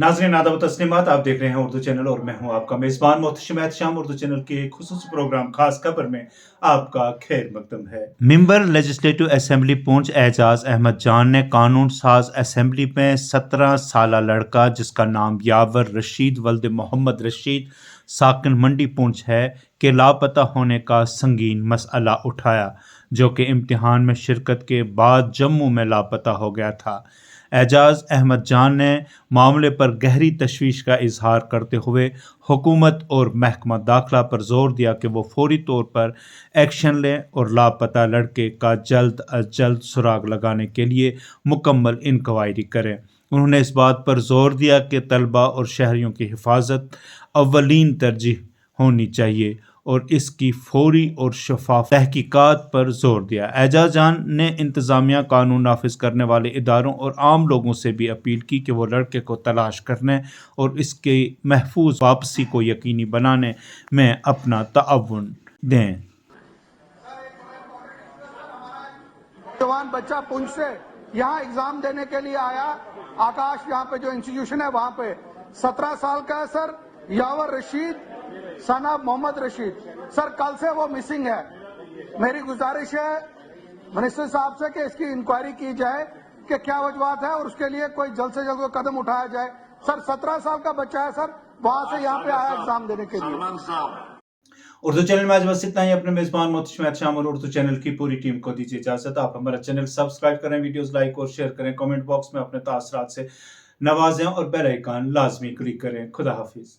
नाज़रीन आदाब व तस्लीमात, आप देख रहे हैं उर्दू चैनल और मैं हूं आपका मेज़बान मोहतशिम एहतशाम। उर्दू चैनल के खुसूसी प्रोग्राम खास खबर में आपका खैर मकदम है। मेंबर लेजिस्लेटिव असेंबली पूंछ एजाज अहमद जान ने कानून साज असेंबली में 17 साला लड़का जिसका नाम यावर रशीद वल्द मोहम्मद रशीद साकिन मंडी पूंछ है के लापता होने का संगीन मसला उठाया, जो कि इम्तिहान में शिरकत के बाद जम्मू में लापता हो गया था। एजाज अहमद जान ने मामले पर गहरी तशवीश का इजहार करते हुए हुकूमत और महकमा दाखिला पर जोर दिया कि वो फौरी तौर पर एक्शन लें और लापता लड़के का जल्द अज जल्द सुराग लगाने के लिए मुकम्मल इंक्वायरी करें। उन्होंने इस बात पर जोर दिया कि तलबा और शहरियों की हिफाजत अव्वलीन तरजीह होनी चाहिए और इसकी फौरी और शफाफ तहकीकात पर जोर दिया। एजाज जान ने इंतज़ामिया, कानून नाफिज करने वाले इदारों और आम लोगों से भी अपील की कि वो लड़के को तलाश करने और इसके महफूज वापसी को यकीनी बनाने में अपना ताउन दें। जवान बच्चा पुंछ से यहाँ एग्जाम देने के लिए आया। आकाश यहाँ पे जो इंस्टीट्यूशन है वहाँ पे 17 साल का है सर, यावर रशीद सनाब मोहम्मद रशीद। सर कल से वो मिसिंग है। मेरी गुजारिश है मिनिस्टर साहब से कि इसकी इंक्वायरी की जाए कि क्या वजूहत है और उसके लिए कोई जल्द से जल्द कदम उठाया जाए। सर 17 साल का बच्चा है सर, वहां से यहाँ पे आया एग्जाम देने के लिए। उर्दू चैनल में आज बस इतना ही। अपने मेजबान मोहतशिम एहतशाम और उर्दू चैनल की पूरी टीम को दीजिए इजाजत। आप हमारा चैनल सब्सक्राइब करें, वीडियोस लाइक और शेयर करें, कमेंट बॉक्स में अपने तासरात से नवाजें और बेल आइकन लाजमी क्लिक करें। खुदा हाफिज।